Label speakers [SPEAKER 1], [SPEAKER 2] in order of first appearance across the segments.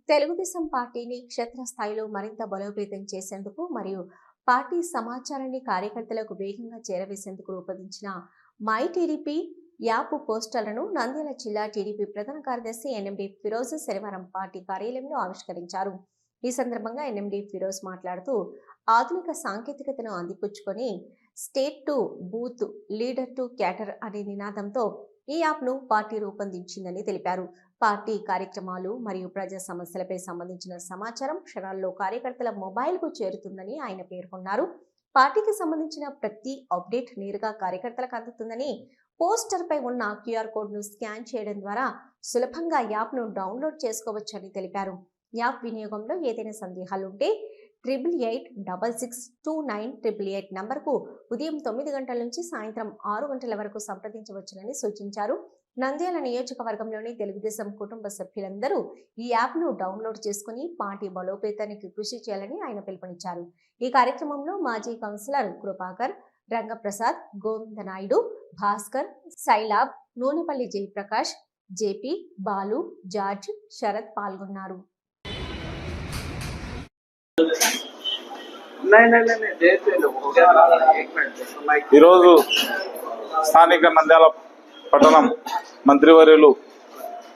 [SPEAKER 1] తెలుగుదేశం పార్టీని క్షేత్రస్థాయిలో మరింత బలోపేతం చేసేందుకు మరియు పార్టీ సమాచారాన్ని కార్యకర్తలకు వేగంగా చేరవేసేందుకు రూపొందించిన మై టీడీపీ యాప్ పోస్టర్లను నంద్యాల జిల్లా టీడీపీ ప్రధాన కార్యదర్శి ఎన్ఎండి ఫిరోజ్ శనివారం పార్టీ కార్యాలయంలో ఆవిష్కరించారు. ఈ సందర్భంగా ఎన్ఎండి ఫిరోజ్ మాట్లాడుతూ ఆధునిక సాంకేతికతను అందిపుచ్చుకొని state to booth, leader to cadre అనే నినాదంతో ఈ యాప్ను పార్టీ రూపొందించిందని తెలిపారు. పార్టీ కార్యక్రమాలు మరియు ప్రజా సమస్యలపై సంబంధించిన సమాచారం క్షణాల్లో కార్యకర్తల మొబైల్కు చేరుతుందని ఆయన పేర్కొన్నారు. పార్టీకి సంబంధించిన ప్రతి అప్డేట్ నేరుగా కార్యకర్తలకు అందుతుందని, పోస్టర్ పై ఉన్న క్యూఆర్ కోడ్ను స్కాన్ చేయడం ద్వారా సులభంగా యాప్ను డౌన్లోడ్ చేసుకోవచ్చని తెలిపారు. యాప్ వినియోగంలో ఏదైనా సందేహాలుంటే 8886629888 నంబర్కు ఉదయం 9 గంటల నుంచి సాయంత్రం 6 గంటల వరకు సంప్రదించవచ్చునని సూచించారు. నంద్యాల నియోజకవర్గంలోని తెలుగుదేశం కుటుంబ సభ్యులందరూ ఈ యాప్ను డౌన్లోడ్ చేసుకుని పార్టీ బలోపేతానికి కృషి చేయాలని ఆయన పిలుపునిచ్చారు. ఈ కార్యక్రమంలో మాజీ councillor Krupakar, Rangaprasad, Govindanaidu, Bhaskar, Sailab, Nunepalli Jayaprakash, JP, Balu, George, Sarath పాల్గొన్నారు.
[SPEAKER 2] ఈరోజు స్థానిక నంద్యాల పట్టణం మంత్రివర్యులు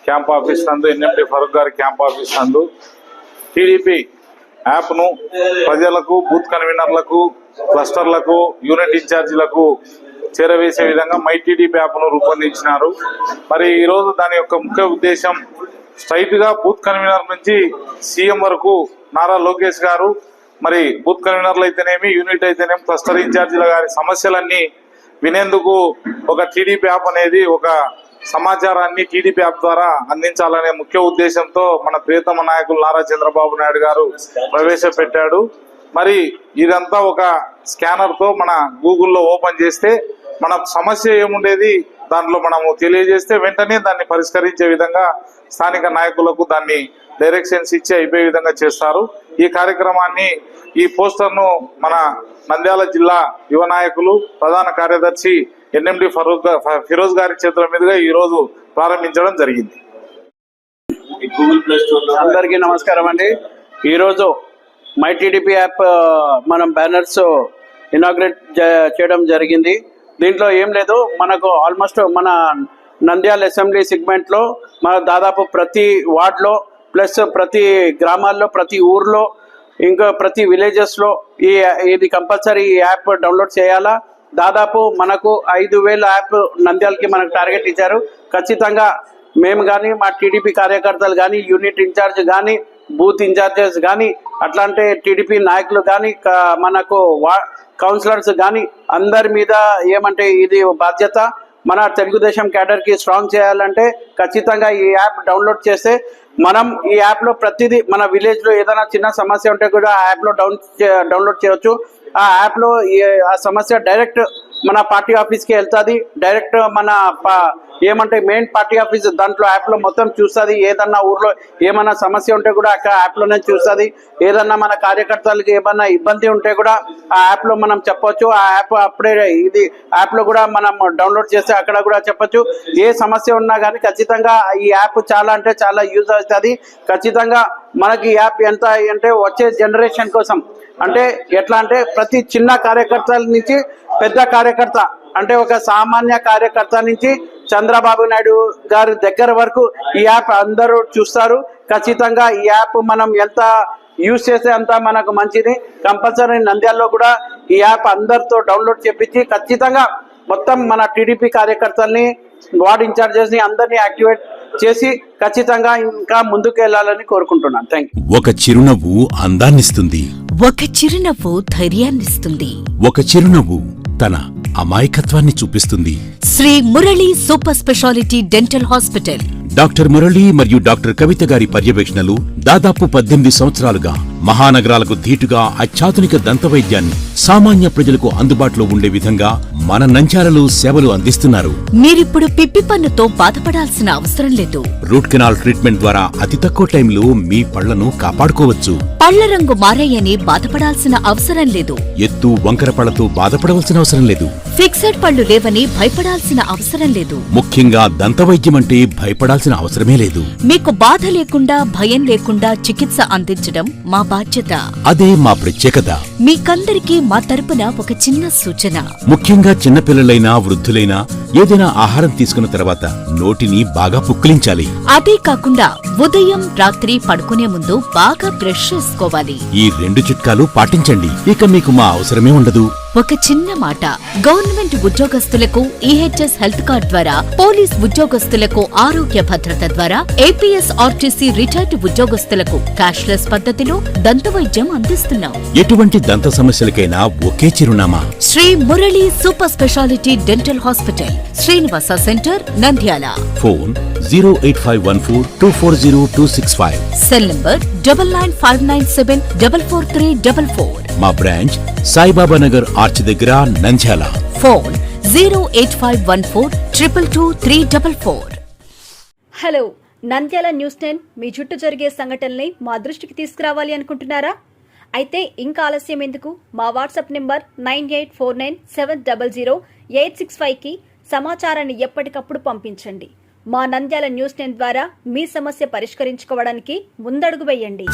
[SPEAKER 2] క్యాంప్ ఆఫీస్ నందు, ఎన్ఎండి ఫరూక్ గారి క్యాంప్ ఆఫీస్ నందు టీడీపీ యాప్ను ప్రజలకు, బూత్ కన్వీనర్లకు, క్లస్టర్లకు, యూనిట్ ఇన్ఛార్జీలకు చేరవేసే విధంగా మై టీడీపీ యాప్ను రూపొందించినారు. మరి ఈరోజు దాని యొక్క ముఖ్య ఉద్దేశం స్ట్రైట్గా బూత్ కన్వీనర్ నుంచి సీఎం వరకు నారా లోకేష్ గారు, మరి బూత్ కన్వీనర్లు అయితేనేమి, యూనిట్ అయితేనేమి, క్లస్టర్ ఇన్ఛార్జీల గారి సమస్యలన్నీ వినేందుకు ఒక టీడీపీ యాప్ అనేది ఒక సమాచారాన్ని టీడీపీ యాప్ ద్వారా అందించాలనే ముఖ్య ఉద్దేశంతో మన ప్రియతమ నాయకులు నారా చంద్రబాబు నాయుడు గారు ప్రవేశపెట్టాడు. మరి ఇదంతా ఒక స్కానర్తో మన గూగుల్లో ఓపెన్ చేస్తే మన సమస్య ఏముండేది దాంట్లో మనము తెలియజేస్తే వెంటనే దాన్ని పరిష్కరించే విధంగా స్థానిక నాయకులకు దాన్ని డైరెక్షన్స్ ఇచ్చి అయిపోయే విధంగా చేస్తారు. ఈ కార్యక్రమాన్ని, ఈ పోస్టర్ను మన నంద్యాల జిల్లా యువ నాయకులు, ప్రధాన కార్యదర్శి ఎన్ఎండి ఫిరోజ్ గారి చేతుల మీదుగా ఈ రోజు ప్రారంభించడం జరిగింది.
[SPEAKER 3] అందరికీ నమస్కారం అండి. ఈరోజు మై టీడీపీ యాప్ మనం బ్యానర్స్ ఇనాగ్రేట్ చేయడం జరిగింది. దీంట్లో ఏం లేదు, మనకు ఆల్మోస్ట్ మన నంద్యాల అసెంబ్లీ సెగ్మెంట్లో మన దాదాపు ప్రతి వార్డులో ప్లస్ ప్రతి గ్రామాల్లో, ప్రతి ఊర్లో, ఇంకా ప్రతి విలేజెస్లో ఇది కంపల్సరీ ఈ యాప్ డౌన్లోడ్ చేయాలా. దాదాపు మనకు 5,000 యాప్ నంద్యాలకి మనకు టార్గెట్ ఇచ్చారు. ఖచ్చితంగా మేము కానీ, మా టీడీపీ కార్యకర్తలు కానీ, యూనిట్ ఇన్ఛార్జ్ కానీ, బూత్ ఇన్ఛార్జెస్ కానీ, అట్లాంటి టీడీపీ నాయకులు కానీ, మనకు కౌన్సిలర్స్ కానీ అందరి మీద ఏమంటే ఇది బాధ్యత. మన తెలుగుదేశం క్యాడర్కి స్ట్రాంగ్ చేయాలంటే ఖచ్చితంగా ఈ యాప్ డౌన్లోడ్ చేస్తే మనం ఈ యాప్లో ప్రతిదీ, మన విలేజ్లో ఏదైనా చిన్న సమస్య ఉంటే కూడా ఆ యాప్లో డౌన్లోడ్ చేయవచ్చు. ఆ యాప్లో ఆ సమస్య డైరెక్ట్ మన పార్టీ ఆఫీస్కి వెళ్తుంది. డైరెక్ట్ మన ఏమంటే మెయిన్ పార్టీ ఆఫీస్ దాంట్లో యాప్లో మొత్తం చూస్తుంది. ఏదన్నా ఊర్లో ఏమైనా సమస్య ఉంటే కూడా అక్కడ యాప్లోనే చూస్తుంది. ఏదన్నా మన కార్యకర్తలకి ఏమన్నా ఇబ్బంది ఉంటే కూడా ఆ యాప్లో మనం చెప్పొచ్చు. ఆ యాప్ అప్పుడే ఇది యాప్లో కూడా మనం డౌన్లోడ్ చేస్తే అక్కడ కూడా చెప్పొచ్చు. ఏ సమస్య ఉన్నా కానీ ఖచ్చితంగా ఈ యాప్ చాలా అంటే చాలా యూజ్ అవుతుంది. ఖచ్చితంగా మనకి యాప్ ఎంత అంటే వచ్చే జనరేషన్ కోసం, అంటే ఎట్లా అంటే ప్రతి చిన్న కార్యకర్తల నుంచి పెద్ద కార్యకర్త, అంటే ఒక సామాన్య కార్యకర్త నుంచి చంద్రబాబు నాయుడు గారి దగ్గర వరకు ఈ యాప్ అందరూ చూస్తారు. ఖచ్చితంగా ఈ యాప్ మనం ఎంత యూజ్ చేస్తే అంత మనకు మంచిది. కంపల్సరీ నంద్యాలలో కూడా ఈ యాప్ అందరితో డౌన్లోడ్ చేపించి ఖచ్చితంగా మొత్తం మన టీడీపీ కార్యకర్తల్ని, వార్డ్ ఇన్ఛార్జెస్ ని అందరినీ యాక్టివేట్ చేసి ఖచ్చితంగా ఇంకా ముందుకు వెళ్ళాలని కోరుకుంటున్నాను. Thank you.
[SPEAKER 4] ఒక చిరునవ్వు అందాన్నిస్తుంది,
[SPEAKER 5] ఒక చిరునవ్వు ధైర్యాన్నిస్తుంది,
[SPEAKER 4] ఒక చిరునవ్వు తన అమాయకత్వాన్ని చూపిస్తుంది.
[SPEAKER 5] Shri Murali super speciality dental hospital.
[SPEAKER 4] Doctor Murali మరియు డాక్టర్ కవిత గారి పర్యవేక్షణలు దాదాపు 18 సంవత్సరాలుగా మహానగరాలకు ధీటుగా అత్యాధునిక దంతవైద్యాన్ని సామాన్య ప్రజలకు అందుబాటులో ఉండే విధంగా మన నంద్యాలలో సేవలు అందిస్తున్నారు.
[SPEAKER 5] మీరిప్పుడు పిప్పి పన్నుతో బాధపడాల్సిన అవసరం లేదు.
[SPEAKER 4] రూట్ కెనాల్ ట్రీట్మెంట్ ద్వారా అతి తక్కువ టైంలో మీ పళ్లను కాపాడుకోవచ్చు.
[SPEAKER 5] పళ్ల రంగు మారాయని బాధపడాల్సిన అవసరం లేదు.
[SPEAKER 4] ఎత్తు వంకర పళ్లతో బాధపడవలసిన అవసరం లేదు.
[SPEAKER 5] ఫిక్సెడ్ పళ్ళు లేవని భయపడాల్సిన అవసరం లేదు.
[SPEAKER 4] ముఖ్యంగా దంతవైద్యం అంటే భయపడాల్సిన అవసరమే లేదు.
[SPEAKER 5] మీకు బాధ లేకుండా భయం లేకుండా చికిత్స అందించడం మా బాధ్యత.
[SPEAKER 4] అదే మా ప్రత్యేకత.
[SPEAKER 5] మీకందరికీ మా తరపున ఒక చిన్న సూచన.
[SPEAKER 4] ముఖ్యంగా చిన్నపిల్లలైనా వృద్ధులైనా ఏదైనా ఆహారం తీసుకున్న తర్వాత నోటిని బాగా పుక్కిలించాలి.
[SPEAKER 5] అదే కాకుండా ఉదయం రాత్రి పడుకునే ముందు బాగా బ్రష్ చేసుకోవాలి.
[SPEAKER 4] ఈ 2 చిట్కాలు పాటించండి. ఇక మీకు మా అవసరమే ఉండదు.
[SPEAKER 5] ఒక చిన్న మాట, గవర్నమెంట్ ఉద్యోగస్తులకు ఈహెచ్ఎస్ హెల్త్ కార్డ్ ద్వారా, పోలీస్ ఉద్యోగస్తులకు ఆరోగ్య భద్రత ద్వారా, ఏపీఎస్ ఆర్టీసీ రిటైర్డ్ ఉద్యోగస్తులకు క్యాష్లెస్ పద్ధతిలో దంతవైద్యం అందిస్తున్నాం.
[SPEAKER 4] ఎటువంటి దంత సమస్యలకైనా ఒకే చిరునామా.
[SPEAKER 5] Shri Murali super speciality dental hospital, Srinivasa centre, Nandyal.
[SPEAKER 4] Phone 08514240265.
[SPEAKER 5] Cell number 9959744344.
[SPEAKER 4] మా బ్రాంచ్ సాయిబాబా నగర్ ఆర్చ్ దగ్గర, Nandyal.
[SPEAKER 5] Phone 08514222344.
[SPEAKER 6] Hello, Nandyal news 10 మీ చుట్టూ జరిగే సంఘటనల్ని మా దృష్టికి తీసుకురావాలి అనుకుంటున్నారా? అయితే ఇంకా ఆలస్యం ఎందుకు? మా వాట్సాప్ నెంబర్ 9849700865కి సమాచారాన్ని ఎప్పటికప్పుడు పంపించండి. మా నంద్యాల న్యూస్ 10 ద్వారా మీ సమస్య పరిష్కరించుకోవడానికి ముందడుగు వేయండి.